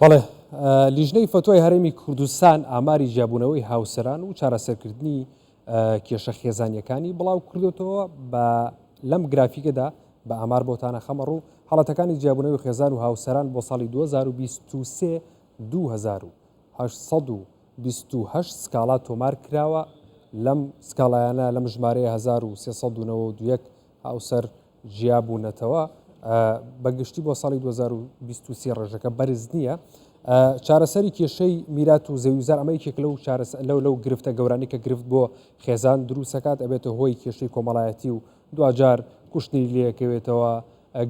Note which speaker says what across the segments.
Speaker 1: بەڵێ لیژنەی فتوای هەرێمی کوردستان ئاماری جیاببوونەوەی هاوسەران و چارەسەرکردنی کێشە خێزانیەکانی بڵاو کردوێتەوە بە لەم گرافیکەدا بە ئامار بۆتانە خەمەڕوو حاڵەتەکانی جیاببوونەوەی خێزان و هاوسەران بۆ ساڵی 2023 2828 سکاڵا تۆمار کراوە لەم سکاڵایانە لەم ژمارەیە 1392 هاوسەر جیاببوونەتەوە بەگشتی بۆ ساڵی 2023 ڕێژەکە بەرز نییە. چارەسەری کێشەی میرات و زەویزار ئەمە یەکێک لەو گرفتە گەورانی کە گرفت بۆ خێزان دروستەکات ئەبێتە هۆی کێشەی کۆمەڵایەتی و دوجار کوشتنی لێکەوێتەوە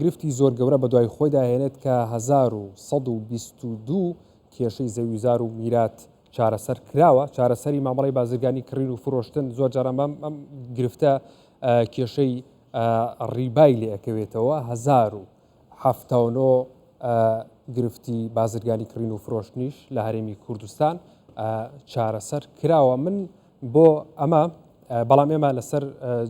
Speaker 1: گرفتی زۆر گەورە بە دوای خۆی داهێنێت کە 1122 کێشەی زەویزار و میرات چارەسەر کراوە. چارەسەری مامەڵی بازرگانی کڕین و فرۆشتن زۆر جاران ئەم گرفتە کێشەی ڕیبای لێەکەوێتەوە 1079 گرفتی بازرگانی کڕین و فرۆشتنیش لە هەرێمی کوردستان چارەسەر کراوە. من بۆ ئەمە بەڵام ئێمە لەسەر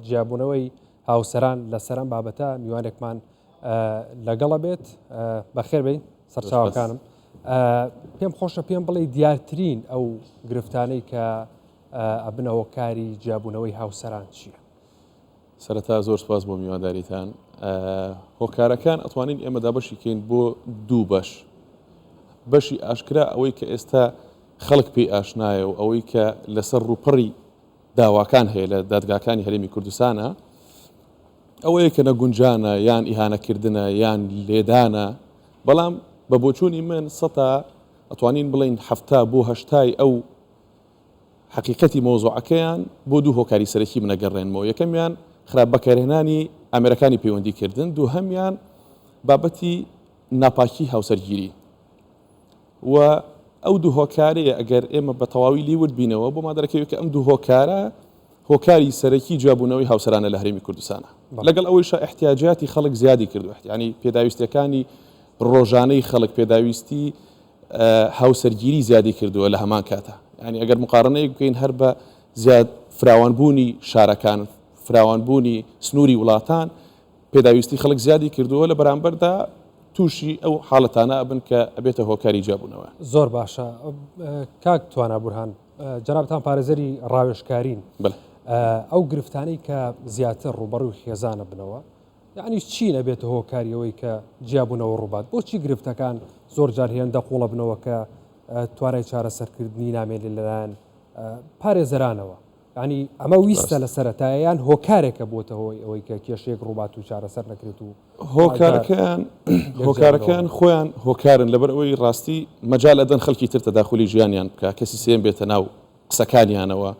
Speaker 1: جیاببوونەوەی هاوسەران لەسەرم بابەتە میوانێکمان لەگەڵە بێت بەخێر بێ سەرچاوەکانم. پێم خۆشە پێم بڵێ دیارترین ئەو گرفتانەی کە ئەبنەوە کاری جیاببوونەوەی هاوسەران چییە؟
Speaker 2: سەرەتا زۆر سپاس بۆ میوانداریتان. هۆکارەکان ئەتوانین ئێمە دابەشی کەین بۆ دوو بەشی ئاشکرا ئەوەی کە ئێستا خەڵک پێی ئاشنایە و ئەوەی کە لەسەر ڕووپەڕی داواکان هەیە لە دادگاکانی هەرێمی کوردستانە، ئەوەیە کە نەگونجانە یان ئیهانەکردنە یان لێدانە، بەڵام بە بۆچوونی من سەتا ئەتوانین بڵین 70 بۆ 80 ئەو حقیقەتی مۆزوعەکەیان بۆ دوو هۆکاری سەرەکی بنەگەڕێنمەوە. یەکەمیان خراپ بەکارهێنانی ئامێرەکانی پەیوەندیکردن، دووهەمیان بابەتی ناپاکی هاوسەرگیری. و ئەو دوو هۆکارەیە ئەگەر ئێمە بە تەواوی لیورد بینەوە بۆ مادەرەکەوێت کە ئەم دوو هۆکارە هۆکاری سەرەکی جیاببوونەوەی هاوسەرانە لە هەرێمی کوردستانە، لەگەڵ ئەوەیشە احتیاجاتی خەڵک زیادی کردووە، یعنی پێداویستەکانی ڕۆژانەی خەڵک پێداویستی هاوسەرگیری زیادی کردووە لە هەمان کاتە. یعنی ئەگەر مقارنەیەک بکەین هەر بە زیاد فراوانبوونی شارەکان، فراوانبوونی سنووری وڵاتان، پێداویستی خەڵک زیادی کردووە لە بەرامبەردا تووشی ئەو حاڵەتانە ئەبن کە ئەبێتە هۆکاری جیاببوونەوە.
Speaker 1: زۆر باشە کاک توانە بورهان، جەنابتان پارێزەری ڕاوێژکارین. ئەو گرفتانەی کە زیاتر ڕوبەڕووی خێزانە بنەوە، یعنی چی نەبێتە هۆکاریەوەی کە جیاببوونەوە ڕووبات؟ بۆچی گرفتەکان زۆر جار هێندە قوڵە بنەوە کە توانای چارەسەرکردنی نامێنێت لەلایەن پارێزەرانەوە؟ ینی ئەمە ویستە لە سەرەتاییان هۆکارێکە بۆتە هۆی ئەوەی کە کێشەیەک ڕووبات و چارەسەر نەکرێت و
Speaker 2: هۆکارەکان خۆیان هۆکارن لەبەر ئەوەی ڕاستی مەجال ئەدەن خەڵکی تر تەداخلی ژیانیان بکە، کەسی سێم بێتە ناو قسەکانیانەوە.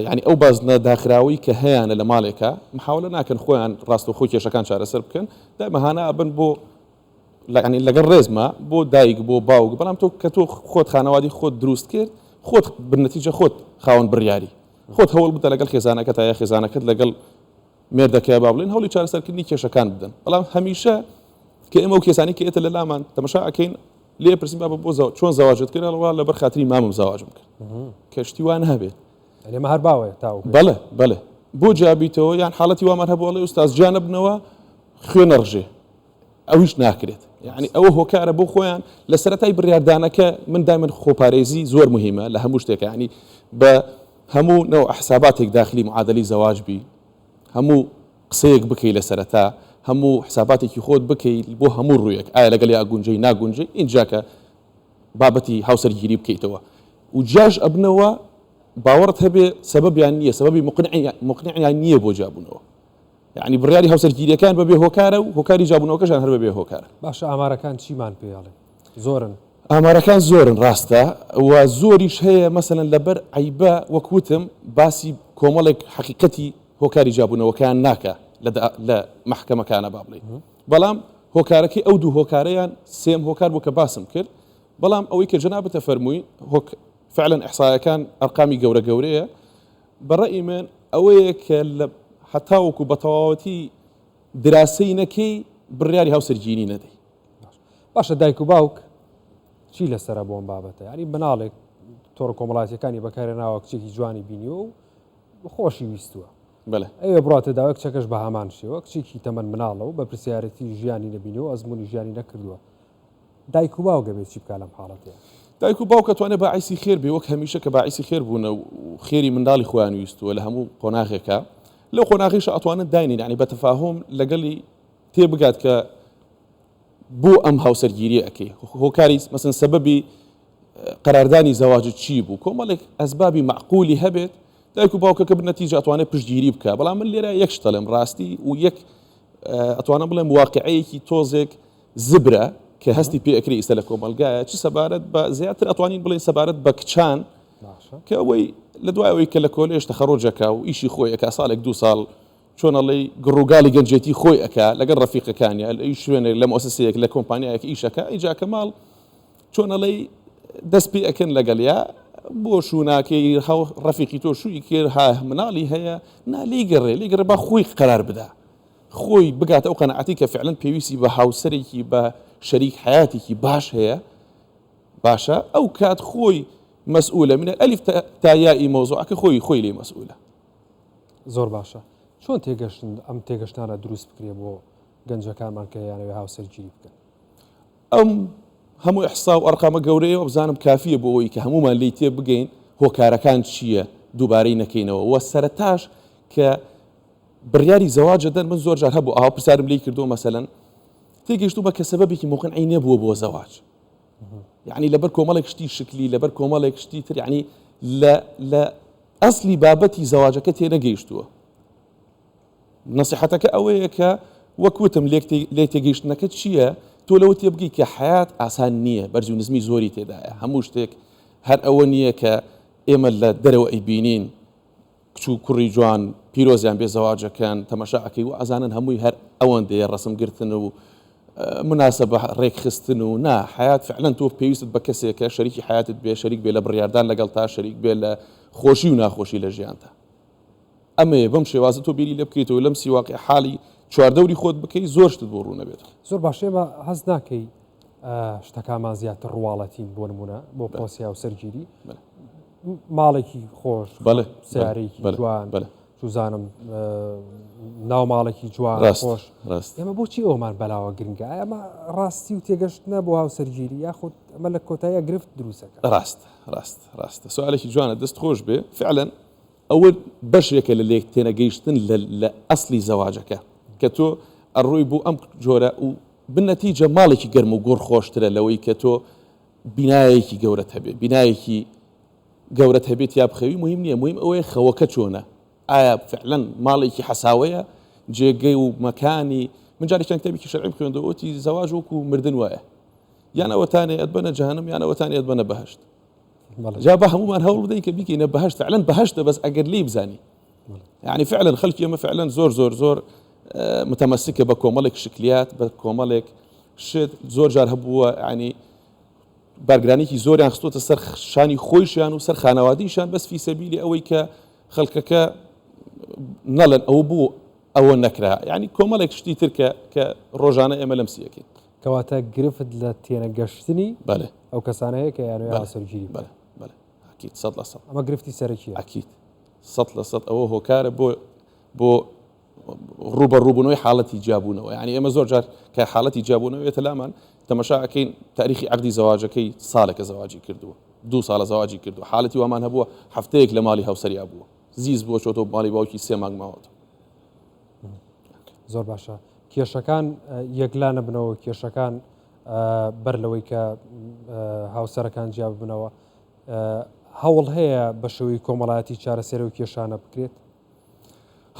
Speaker 2: یعنی ئەو بازنە داخراوی کە هەیەە لە ماڵێکە محاولە ناکەن خۆیان ڕاست و خۆی کێشەکان چارەسەر بکەن، دامەهانە ئەبن بۆ لەگەڵ ڕێزمە بۆ دایک بۆ باوک، بەڵام تۆ کە تۆ خۆت خانەوادی خۆت دروست کرد، خۆت بنەتیجە خۆت خاوەن بڕیاری، خۆت هەوڵ بدە لەگەڵ خێزانەکە تا یا خێزانەکەت لەگەڵ مێردەکەی با بڵێن هەوڵی چارەسەرکردنی کێشەکان بدەن. بەڵام هەمیشە کە ئێمە و کێسانی کە ئێتە لە لامان تەماشا ئەکەین لێ پرسیم بابە بۆ چۆن زەواجت کرد، هەڵوا لەبەر خاتری مامم زەواجم کرد، کەشتی وان هەبێت
Speaker 1: ئەمە هەر باوەیە تاو.
Speaker 2: بەڵێ بۆ جابیتەوە یان حاڵەتی وامان هەبووڵێ ئوستاز جانە بنەوە خوێنە ڕژێ، ئەویش ناکرێت. یعنی ئەوە هۆکارە بۆ خۆیان لە سەرەتای بڕیاردانەکە. من دایمەن خۆپارێزی زۆر مهمە لە هەموو شتێکە، ینی بە هەموو نەوە حساباتێک داخلی معادلی زەواج بی، هەموو قسەیەک بکەی لە سەرەتا، هەموو حساباتێکی خۆت بکەیت بۆ هەموو ڕوویەک، ئایا لەگەڵ یا گونجەی ناگونجەی، اینجاکە بابەتی هاوسەرگیری بکەیتەوە و جاش ئەبنەوە باوەڕت هەبێ سەبەبیان نییە، سەبەبی مقنعیان نییە بۆ جاببوونەوە. یعنی بڕیاری هاوسەرگیریەکان بەبێ هۆکارە و هۆکاری جاببوونەوەکەشان هەر بەبێ هۆکارە.
Speaker 1: باشە ئامارەکان چیمان پێڵێ؟ زۆرن
Speaker 2: ئامارەکان زۆرن ڕاستە و زۆریش هەیە. مەسەلەن لەبەر عیبە وەکوتم باسی کۆمەڵێک حقیقەتی هۆکاری جاببوونەوەکان ناکە لە محکەمەکانە با بڵێ، بەڵام هۆکارەکەی ئەو دوو هۆکارەیان سێم هۆکار بوو کە باسم کرد. بەڵام ئەوەی کە جەنابەتە فەرمووی فعلا ئەحسایەکان ئەرقامی گەورەیە. بەڕێی من ئەوەیە کە هەتاوەکو بە تەواوەتی دراسەی نەکەی بڕیاری هاوسەرگیری نەدەی.
Speaker 1: باشە دایک و باوک چی لەسرە بۆم بابەتە؟ ینی بناڵێک تۆڕ کۆمەڵاتیەکانی بەکارێناوە کچێکی جوانی بینیوە و خۆشی ویستووە، ئەوێ بڕاتە داوە کچەکەش بە هەمان شێوە کچێکی تەمەن مناڵە و بە پرسیارەتی ژیانی نەبینەوە ئەزمموی ژیانی نەکردووە، دایک و باوکە بێت چی بکە لەم حاڵەتەیە
Speaker 2: دایک و باوکە توانێت باعیسی خێر بێ وەک هەمیشە کە باعیسی خێر بوونە و خێری منداڵی خۆیان ویستووە لە هەموو قۆناغێکە لەو قۆناغیش ئەتوانن داینین یعنی بە تەفاهم لەگەڵی تێبگات کە بۆ ئەم هاوسەرگیری ئەەکەی هۆکاری مەسن سەبەبی قەراردانی زەواجت چی بوو کۆمەڵێک ئەسبابی معقولی هەبێت دایک و باوکەکە بنەتیجە ئەتوانێت پشتگیری بکە بەڵام من لێرە یەک شتەڵێم ڕاستی و یەک ئەتوانە بڵێم واقعەیەکی تۆزێک زبرە کە هەستی پێ ئەکری ئیسە لە کۆمەلگایە چ سەبارەت بە زیاتر ئەتوانین بڵێن سەبارەت بە کچان کە ئەوەی لە دوایەوەی کە لە کۆلێژ تەخەڕۆجەکە و ئیشی خۆی ئەکا ساڵێک دو ساڵ چۆنەڵی گڕووگاڵی گەنجێتی خۆی ئەکا لەگەڵ ڕەفیقەکانیە ئەی شوێنێک لە مؤسسەیەک لە کۆمپانیایەک ئیشەکە ئیجا کەماڵ چۆنەڵی دەست پێ ئەکەن لەگەڵیا بۆ شووناکەی ڕەفیقی تۆ شووی کرد ها مناڵی هەیە لیگەڕێ با خۆی قەرار بدە خۆی بگاتە ئەو قەنەعەتی کە فعلەن پێویستی بە هاوسەرێکی بە شەریک حیاتێکی باش هەیە باشە ئەو کات خۆی مەسئولە منە ئەلیف تا یایی مۆزوعەکە خۆی لێ مەسئولە
Speaker 1: زۆر باشە چۆن تێگەشتن ئەم تێگەشتانە دروست بکرێ بۆ گەنجەکانمان کە یانەوێ هاوسەرگیری بکەن
Speaker 2: ئەم هەموو ئەحسا و ئەرقامە گەورەیەوە بزانم کافیە بۆ ئەوی کە هەمومان لی تێ بگەین هۆکارەکان چییە دووبارەی نەکەینەوە وە سەرەتاش کە بڕیاری زەواجە دەن من زۆر جار هەبوو ئاوا پرسیارم لێی کردو مەسەلەن تێگەیشتومە کە سەبەبێکی موقعی نەبووە بۆ زەواج یعنی لەبەر کۆمەڵێک شتی شکلی لەبەر کۆمەڵێک شتی تر یعنی لە ئەسلی بابەتی زەواجەکە تێنەگەیشتووە نەسیحەتەکە ئەوەیە کە وەکوتم لێ تێگەیشتنەکە چییە تۆ لەوە تێبگەی کە حیات ئاسان نییە بەرز و نزمی زۆری تێدایە هەموو شتێک هەر ئەوە نییە کە ئێمە لە دەرەوە ئەیبینین کچ و کوڕی جوان پیرۆزیان بێ زەواجەکەن تەماشاکەی و ئازانن هەمووی هەر ئەوەندەیە ڕسمگرتن و مناسبە ڕێکخستن و نا حیات فعلەن تۆ پێویستت بە کەسێکە شەریکی حیاتت بێ شەریک بێ لە بڕیاردان لەگەڵ تا شەریک بێ لە خۆشی و ناخۆشی لە ژیانتا ئەمێ بەم شێوازە تۆ بیری لێ بکەیتەوە لەم سیواقع حاڵی چواردەوری خۆت بکەی زۆر شتت بۆ ڕوو نەبێت
Speaker 1: زۆر باشێمە هەز ناکەی شتەکانمان زیاتر ڕواڵەتین بۆ نمونە بۆ پۆسیا و سەرگیری ماڵێکی خۆش سیارەیەکی جوان جوزانم ناو ماڵێکی جوان خۆش ئێمە بۆچی ئەومان بەلاوە گرنگە ئەمە ڕاستی و تێگەشتنە بۆ هاوسەرگیری یاخود ئەمە لە کۆتاییە گرفت دروستەکە
Speaker 2: ڕاستە سوالێکی جوانە دەست خۆش بێ فعلەن ئەوە بەشێکە لە لێک تێنەگەیشتن لە ئەسلی زەواجەکە کە تۆ ئەڕووی بوو ئەم جۆرە و بنەتیجە ماڵێکی گەرم و گۆڕ خۆشترە لەوەی کە تۆ بینایەکی گەورەت هەبێ بینایەکی گەورەت هەبێت یا بخەوی مهم نییە مهم ئەوەیە خەوەکە چۆنە ئایا فعلەن ماڵێکی حەساوەیە جێگەی و مەکانی من جارێک چەند کتێبێکی شەرعی بخوێندەوە وتی زەواج وەکو مردن وایە یان ئەوەتانێ ئەدبەنە جەهەنەم یان ئەوەتانێ ئەدبەنە بەهەشت جا بە هەمومان هەوڵ بدەین کە بیکەینە بەهەشت فعلەن بەهەشتە بەس ئەگەر لی بزانی يعني فعلا خەڵکی ئەمە فعلا زۆر متمەسکە بە کۆمەڵێک شکلیات بە کۆمەڵێک شت زۆر جار هەبووە ینی بارگرانێکی زۆریان خستۆتە سەر شانی خۆیشیان و سەر خانەوادیشان بەس فی سەبیلی ئەوەی کە خەڵکەکە نەڵێن ئەوە بوو ئەوە نەکرا یعنی کۆمەڵێک شتی تر کە ڕۆژانە ئێمە لەم سیەکەین
Speaker 1: کەواتە گرفت لە تێنەگەشتنی
Speaker 2: بەڵێ
Speaker 1: ئەو کەسانەیە کە یانوێ هاوسەرگیری
Speaker 2: بەڵێ ئەکید 100%
Speaker 1: ئەمە گرفتی سەرەکیە
Speaker 2: ئەکید 100% ئەوە هۆکارە بۆ ڕوبەڕووبوونەوەی حاڵەتی جیابوونەوە یعنی ئێمە زۆر جار کە حاڵەتی جیابوونەوەیەتە لامان تەماشا ئەکەین تاریخی عەقدی زەواجەکەی ساڵێکە زەواجی کردووە 2 ساڵە زەواجی کردووە حاڵەتی وامان هەبووە هەفتەیەک لە ماڵی هاوسەریا بووە زیز بۆ چۆتۆ ماڵی باوکی 3 مانگ ماوەتە
Speaker 1: زۆر باشە کێشەکان یەکلا نەبنەوە کێشەکان بەر لەوەی کە هاوسەرەکان جیا ببنەوە هەوڵ هەیە بە شێوەی کۆمەڵایەتی چارەسەرە و کێشانە بکرێت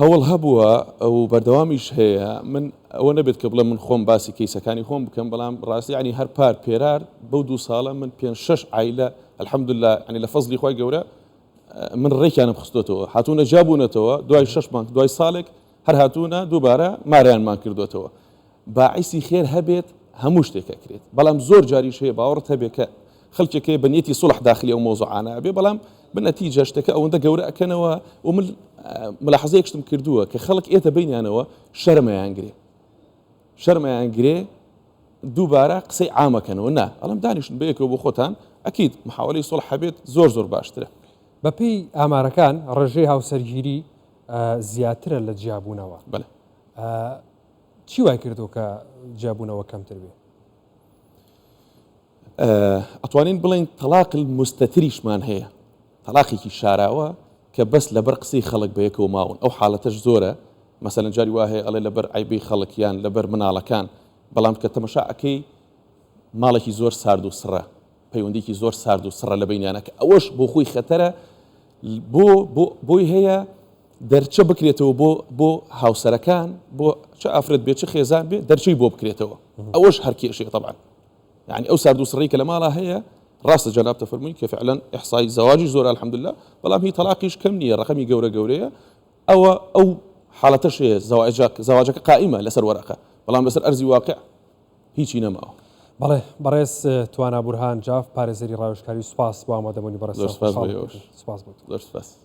Speaker 2: هەوڵ هەبووە ئەو بەردەوامیش هەیە من ئەوە نەبێت کە بڵێ من خۆم باسی کەیسەکانی خۆم بکەم بەڵام ڕاستی ینی هەر پار پێرار بەو 2 ساڵە من 5-6 عایلە الحەمدولله ینی لە فەزلی خۆی گەورە من ڕێکیانم خستۆتەوە هاتوونە جابوونەتەوە دوای 6 مانگ دوای ساڵێک هەر هاتوونە دووبارە ماریانمان کردوێتەوە باعیسی خێر هەبێت هەموو شتێکە کرێت بەڵام زۆر جاریش هەیە باوەڕت هەبێت کە خەڵکێکی بەنیەتی سوڵح داخلی ئەو مۆزوعانە بێ بەڵام بنەتیجە شتەکە ئەوەندە گەورە ئەکەنەوە و من ملاحظەیەک شتم کردووە کە خەڵک ئێتە بینیانەوە شەرمەیان گرێ دووبارە قسەی عامەکەنەوە نا ئەڵم دانیشتن بەیەکەوە بۆ خۆتان ئەکید محاوەلەی سوڵح هەبێت زۆر باشترە
Speaker 1: بەپێی ئامارەکان ڕێژەی هاوسەرگیری زیاترە لە جیابوونەوە
Speaker 2: ئەتوانین بڵین تەلاق مستەتریشمان هەیە تەلاقێکی شاراوە کە بەس لەبەر قسەی خەڵک بە یەکەوە ماون ئەو حاڵەتەش زۆرە مەسەلەن جاری وا هەیە ئەڵێ لەبەر عیبەی خەڵکیان لەبەر مناڵەکان بەڵام کە تەمەشاعەکەی ماڵێکی زۆر سارد و سڕە پەیوەندێکی زۆر سارد و سڕە لە بینیانە کە ئەوەش بۆ خۆی خەتەرە بۆی هەیە دەرچە بکرێتەوە بۆ هاوسەرەکان بۆ چه ئافرەت بێت چه خێزان بێت دەرچەی بۆ بکرێتەوە ئەوەش هەرکێشەیە طبعا يعني ئەو سارد و سڕی کە لە ماڵە هەیە ڕاستە جەناب تەفەرمووی کە فعلا ئیحسای زەواجی زۆر الحەمدولله بەڵام هی تەلاقیش کەم نییە ڕقەمی گەورەیە ئەو حاڵەتەش هەیە زەواجەکە قائیمە لەسەر وەرەقە بەڵام لەسەر ئەرزی واقع هیچی نەماوە.
Speaker 1: بەڵێ بەڕێز توانە بورهان جاف پارێزەری ڕاوێژکاری سوپاس بۆ ئامادەبوونی بەڕێز
Speaker 2: سپاس.